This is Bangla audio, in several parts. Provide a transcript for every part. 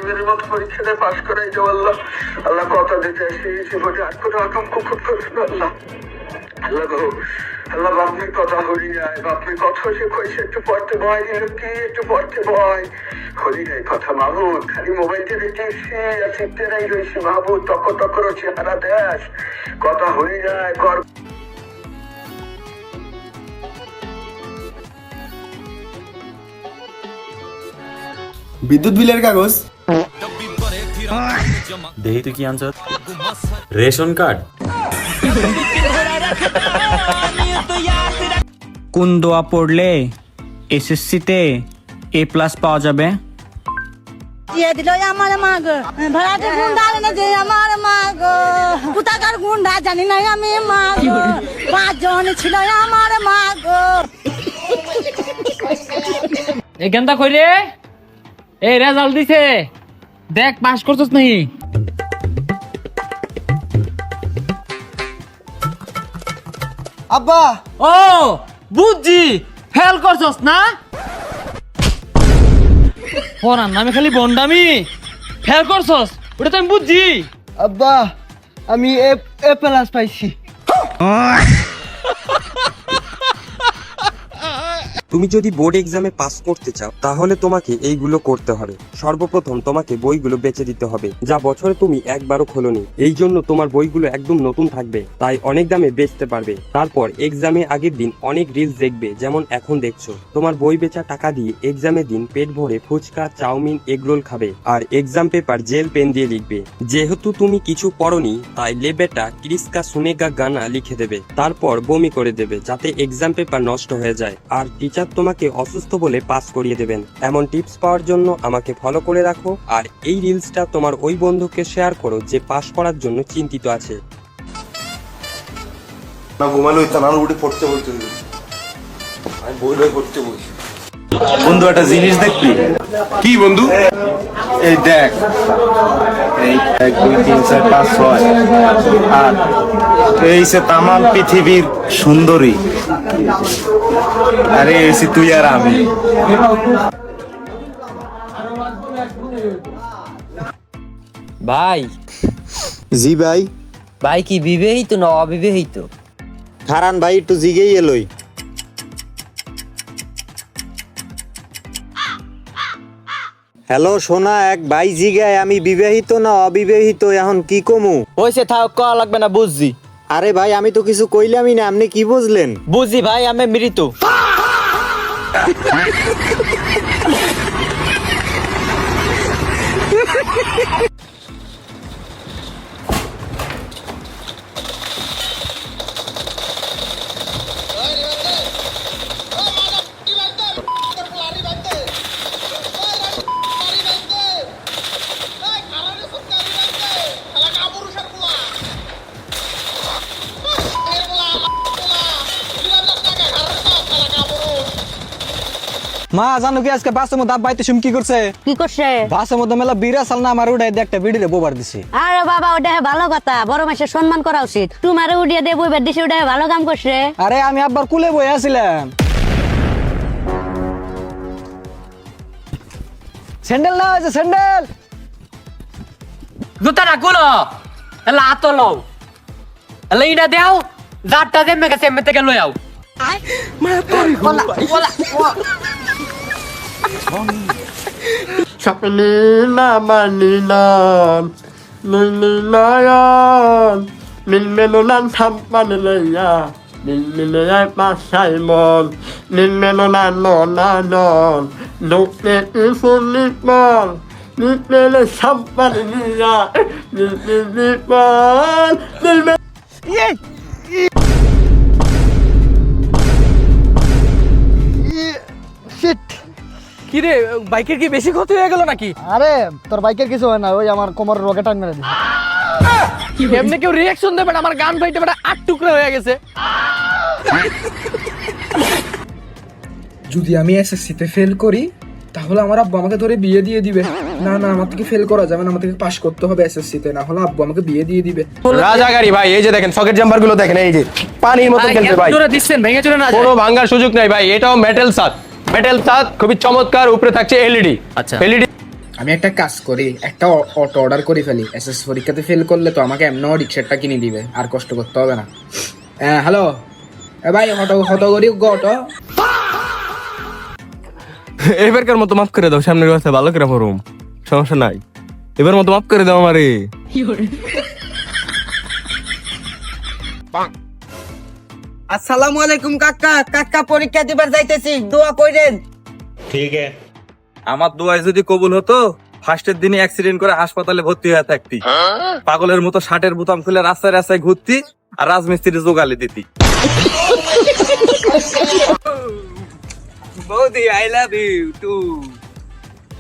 গরিবের মতো পরীক্ষা দিয়ে পাশ করাই যাও আল্লাহ। আল্লাহ কথা দিতে আসি জীবনে আর কোনো আকাঙ্ক্ষ করতে না আল্লাহ। আল্লাহ গো আল্লাহ, বাপের কথা হরি যায়, বাপের কথা সে কইছে একটু পড়তে ভয় দিল কি, একটু পড়তে ভয় হরি নাই কথা মাহবুব। খালি মোবাইলটা দেখেছি আর শিখতে নাই রয়েছি মাহবুব, তকর চেহারা দেশ কথা হরি যায় কর। বিদ্যুৎ বিলের কাগজ দেখি তুই কি আনছ? Ration card. কোন দোয়া পড়লে এসএসসিতে A+ পাওয়া যাবে? দিয়ে দিল আমার মা গো, ভাড়াটে গুন্ডা এনে যে আমার মা গো, কোথাকার গুন্ডা জানি না আমি মা গো, 5 জন ছিল আমার মা গো। এই গেন্দা কই রে? এই রেজাল্ট দিছে, দেখ পাস করছস নাকি? আব্বা ও বুঝছি, ফেল করছস না? পড়ার নামে খালি বন্ডামি, ফেল করছস ওটা তো আমি বুঝছি। আব্বা আমি A+ পাইছি। তুমি যদি বোর্ড এক্সামে পাস করতে চাও তাহলে তোমাকে এইগুলো করতে হবে। সর্বপ্রথম তোমাকে বইগুলো বেচে দিতে হবে যা বছরে তুমি একবারও খোলোনি, এই জন্য তোমার বইগুলো একদম নতুন থাকবে, তাই অনেক দামে বেচতে পারবে। তারপর এক্সামে আগের দিন অনেক রিলস দেখবে, যেমন এখন দেখছো। তোমার বই বেচা টাকা দিয়ে এক্সামের দিন পেট ভরে ফুচকা, চাউমিন, এগরোল খাবে আর এক্সাম পেপার জেল পেন দিয়ে লিখবে। যেহেতু তুমি কিছু পড়নি তাই লেবেটা ক্রিসকা সুনেগা গানা লিখে দেবে, তারপর বমি করে দেবে যাতে এক্সাম পেপার নষ্ট হয়ে যায়, আর টিচার তোমাকে অসুস্থ বলে পাস করিয়ে দেবেন। এমন টিপস পাওয়ার জন্য আমাকে ফলো করে রাখো আর এই রিলসটা তোমার ওই বন্ধুকে শেয়ার করো যে পাস করার জন্য চিন্তিত আছে। না ঘুমালে হইতো না, উঠে পড়তে বলতে আমি বই বই পড়তে বলছি। বন্ধু একটা জিনিস দেখবি? কি বন্ধু? এই দেখ, এই 1 2 3 4 5 6 আর এই সে তামাম পৃথিবীর সুন্দরী, আরে এসি তুই আর আমি। ভাই জি ভাই। ভাই কি বিবাহিত না অবিবাহিত? খারান ভাই একটু জিগেই এলই। হ্যালো সোনা, এক ভাই জিগায় আমি বিবাহিত না অবিবাহিত, এখন কি কমু? হইছে থাক, কয়া লাগবে না, বুঝছি। আরে ভাই আমি তো কিছু কইলামই না, আপনি কি বুঝলেন? বুঝছি ভাই, আমি মৃত। মা জানো কি আজকে বাসের মধ্যে আব্বা আইতে কি করছে? কি করছে? বাসের মধ্যে মেলা বিড়া চাল না আমার উড়াই দিয়ে একটা বিড়িরে বোবার দিছে। আরে বাবা, ওটা ভালো কথা, বড় মাসে সম্মান করা উচিত। তোমারে উড়িয়ে দিয়ে বইবার দিছে, ওটা ভালো কাম করছে। আরে আমি আব্বার কুলে বই আছিলাম। স্যান্ডেল না আছে, স্যান্ডেল জুতা রাখুলো, এলা আতো লও, এলা ইনা দেও, জাতটা দে মেকে সেমে থেকে লই আও। স্বপ্নে না মানিলাম মিলমিলায়ন মিলমেলান থাম্পানে লইয়া মিলমিলায় পাশাই মন মিলমেলান ননানন লোকে ইফুলিপন মিলমেলে সাম্পানে নিয়া মিলমিলিপন মিলমে কি রে, বাইকের কি বেশি ক্ষতি হয়ে গেল নাকি? আরে তোর বাইকের কিছু হয় না, ওই আমার কোমর রকেট টান মেরে দিছে। এমনি কেউ রিয়াকশন দেবে না, আমার গান ফাইটে বেটা 8 টুকরা হয়ে গেছে। যদি আমি এসএসসিতে ফেল করি তাহলে আমার আব্বু আমাকে ধরে বিয়ে দিয়ে দিবে। না না, আমার থেকে ফেল করা যাবে না, আমার থেকে পাস করতে হবে এসএসসিতে, না হলে আব্বু আমাকে বিয়ে দিয়ে দিবে। রাজাগাড়ি ভাই, এই যে দেখেন সকেট জাম্পার গুলো দেখেন, এই যে পানির মতো খেলছে ভাই। জোরে দিচ্ছেন, ভেঙে চলে না যায়। কোনো ভাঙার সুযোগ নাই ভাই, এটাও মেটাল সাত, মেটাল সাত খুবই চমৎকার, উপরে থাকছে এলইডি। আচ্ছা। এলইডি আমি একটা কাজ করি, একটা অটো অর্ডার করে ফেলি। এসএস পরীক্ষাতে ফেল করলে তো আমাকে এমন রিক্সাটা কিনে দিবে, আর কষ্ট করতে হবে না। হ্যালো ভাই, অটো করি গো অটো। এবারকার মতো মাফ করে দাও, সামনের বাসে ভালো করে পড়ুম, সমস্যা নাই। এবার মতো মাফ করে দাও আমারে। আসসালামু আলাইকুম কাকা। কাকা পরীক্ষা দিবার যাইতেছি, দোয়া কইরেন। আমার দোয়ায় যদি কবুল হতো, ফার্স্টের দিনে অ্যাক্সিডেন্ট করে হাসপাতালে ভর্তি হয়ে থাকতি, পাগলের মতো শার্টের বোতাম খুলে রাস্তায় রাস্তায় ঘুরতি, আর রাজমিস্ত্রি জোগালে দিতি। বৌদি আই লাভ ইউ টু।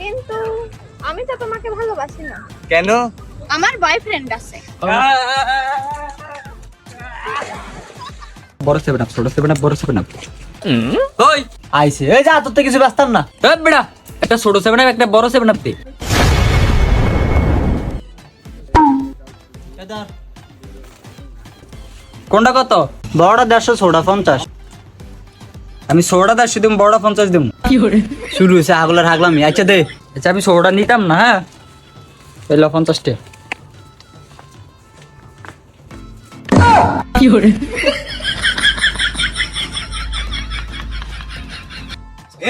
কিন্তু আমি তো তোমাকে ভালোবাসি না, কেন? আমার বয়ফ্রেন্ড আছে। বড় 7 আপ, ছোট 7 আপ, বড় 7 আপ। ওই আইছে, এই যা, তোর থেকে কিছু ব্যস্তাম না। এই বেটা, একটা ছোট 7 আপ, একটা বড় 7 আপ দে। কোনটা কত? বড়টা 150, ছোটা 50। আমি 100টা 150 দিম, বড়টা 50 দিম। শুরু হয়েছে আগলার হাগলামি। আচ্ছা দে। আচ্ছা আমি 100টা নিতাম না, হ্যাঁ এই ল 50 টা।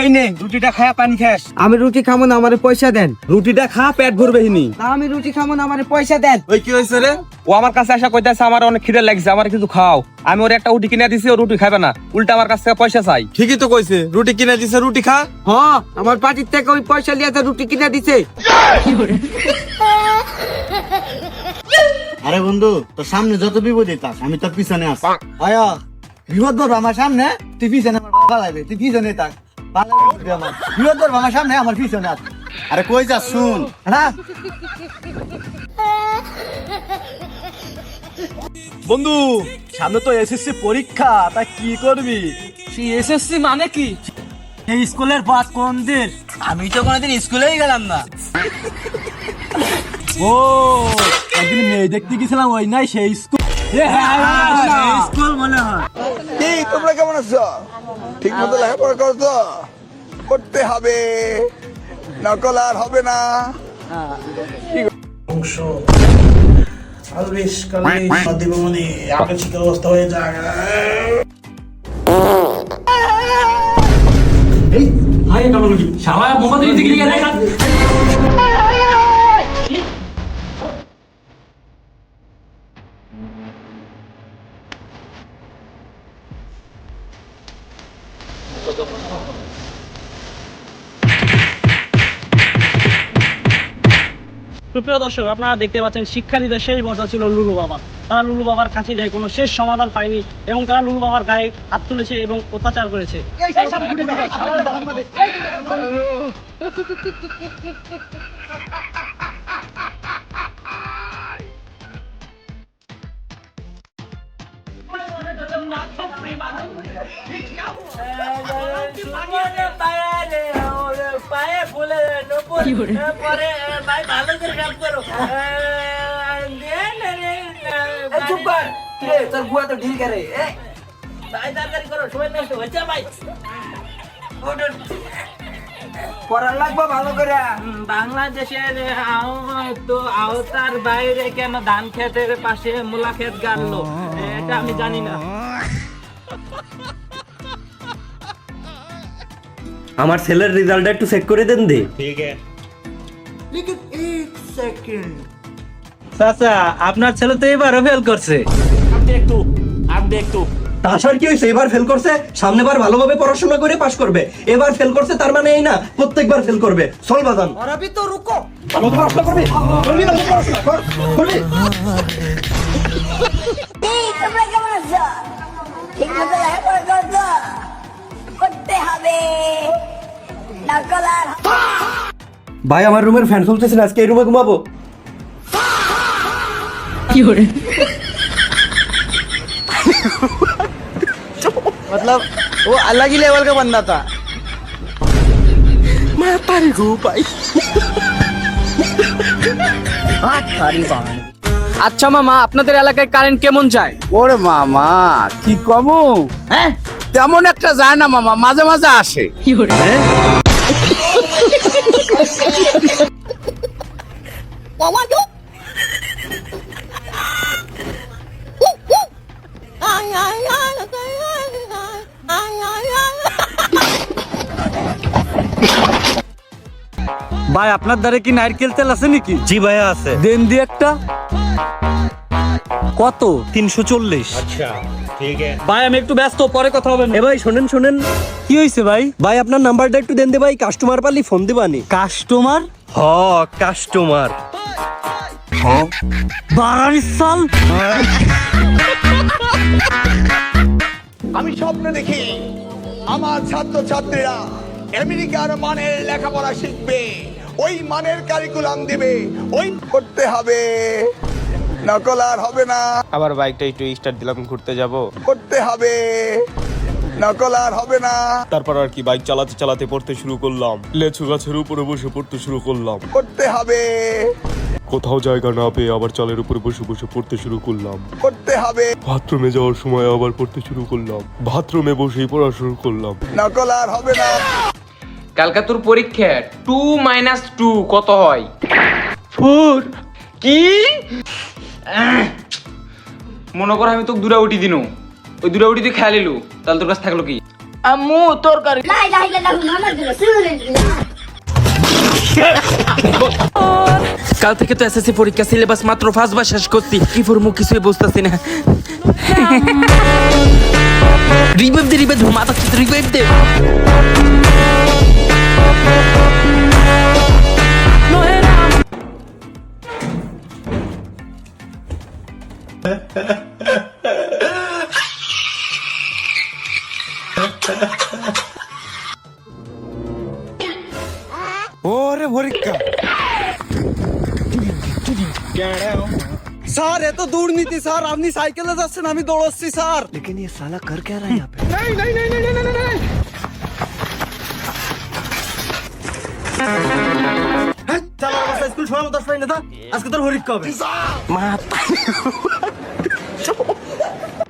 এই নে রুটিটা খায়া পানি খাস। আমি রুটি খাবো না, আমারে পয়সা দেন। রুটিটা খা, পেট ভরবে হিনি। আমি রুটি খাবো না, আমারে পয়সা দেন। ওই কি হয়েছে রে? ও আমার কাছে আসা কইতাছে আমার অনেক খিদে লাগছে, আমার কিছু খাও। আমি ওর একটা রুটি কিনে দিছি, ও রুটি খাবে না, উল্টা আমার কাছ থেকে পয়সা চাই। ঠিকই তো কইছে, রুটি কিনে দিছে, রুটি খা। হ্যাঁ, আমার পার্টির থেকে ওই পয়সা লিয়ে তো রুটি কিনে দিছে। আরে বন্ধু, তোর সামনে যত বিপদ থাক, আমি তোর পিছনে আছি। আয়া বিপদ ধরবো আমার সামনে, তুই পিছনে আমার ভালো লাগবে, তুই পিছনে থাক। বিপদ ধরবো আমার সামনে, আমার পিছনে আস। আরে কই যা শুন, হ্যাঁ বন্ধু সামনে তো এসএসসি পরীক্ষা, তা কি করবি? এসএসসি মানে কি? এই স্কুলের পাস কোন দিন? আমি তো কোনোদিন স্কুলেই গেলাম না। ও একদিন মেয়ে দেখতে গেছিলাম, ওই নাই সেই স্কুল। স্কুল মনে হয়। কি তোমরা কেমন আছো? ঠিক মতো লেখাপড়া করছো? করতে হবে, নকল আর হবে না। সুপ্রিয় দর্শক, আপনারা দেখতে পাচ্ছেন শিক্ষার্থীদের শেষ ভরসা ছিল লুলু বাবা। তারা লুলু বাবার কাছে যায় কোনো শেষ সমাধান পায়নি এবং তারা লুলু বাবার গায়ে হাত তুলেছে এবং অত্যাচার করেছে। তোর বুয়া তো ঢিল করে। পড়ার লাগবে ভালো করে। বাংলাদেশের আওতার বাইরে কেন ধান ক্ষেতের পাশে মূলা ক্ষেত গাড়লো, এটা আমি জানি না। আমার ছেলের রেজাল্টটা একটু চেক করে দেন দে। চাচা, আপনার ছেলে তো এবারও ফেল করছে। তাছাড়া কি হয়েছে? এবার ফেল করছে, সামনেবার ভালোভাবে পড়াশোনা করে পাশ করবে। এবার ফেল করছে তার মানে এই না প্রত্যেকবার ফেল করবে। চল বাদান, অরবি তো রুকো। ভালো পড়াশোনা করবি, করবি না পড়াশোনা কর, করবি। তোমরা কেমন আছো? ঠিক মতো লেখাপড়া করছো? করতে হবে, নকল আর ভাই আমার রুমের ফ্যান চলতেছে না, আজকে এই রুমে ঘুমাবো। मतलब वो अलग ही लेवल का बंदा था। আচ্ছা মামা, আপনাদের এলাকায় কারেন্ট কেমন যায়? ওরে মামা কি কমু, হ্যাঁ তেমন একটা যায় না মামা, মাঝে মাঝে আসে। ভাই আপনার দ্বারে কি নারকেল তেল আছে নাকি? জি ভাইয়া আছে। দেন দি একটা। কত? 340। আচ্ছা ঠিক আছে ভাই আমি একটু ব্যস্ত, পরে কথা হবে। এ ভাই শোনেন শোনেন, কি হয়েছে ভাই? ভাই আপনার নাম্বারটা একটু দেন দে ভাই, কাস্টমার পারলি ফোন দিবানি। কাস্টমার? হ কাস্টমার। বারানি সাল। আমি স্বপ্ন দেখি আমার ছাত্রছাত্রীরা আমেরিকার মানের লেখাপড়া শিখবে, ওই মানের কারিকুলাম দিবে, ওই করতে হবে, নকল আর হবে না। আবার বাইকটা একটু স্টার্ট দিলাম, ঘুরতে যাব। করতে হবে, নকল আর হবে না। তারপর আর কি বাইক চালাতে চালাতে পড়তে শুরু করলাম, লেচু গাছের উপরে বসে পড়তে শুরু করলাম। করতে হবে, কোথাও জায়গা না পেয়ে আবার চালের উপরে বসে বসে পড়তে শুরু করলাম। করতে হবে, বাথরুমে যাওয়ার সময় আবার পড়তে শুরু করলাম, বাথরুমে বসেই পড়া শুরু করলাম। নকল আর হবে না। কালকা তোর পরীক্ষা 2 - 2 কত হয়? 4 কি মনে কর আমি তোকে দুটা উঠি দিনু, ওই দুটা উঠি তুই খেয়াল এলু, তাহলে তোর কাছে থাকলো কি? আম্মু তরকারি। কাল থেকে তো এসএসসি পরীক্ষা, সিলেবাস মাত্র 5 বার শেষ করছি, কি পড়মু কিছুই বুঝতাছি না। রিভাইভ দে মাথা চিত্র রিভাইভ দে। ওরে পরীক্ষা। স্যার এত দুর্নীতি স্যার, আপনি সাইকেলে যাচ্ছেন আমি দৌড়াচ্ছি স্যার। लेकिन ये साला कर क्या रहा है यहाँ पे? স্কুল সময় মতো আসবে না, আজকে তোর পরীক্ষা হবে।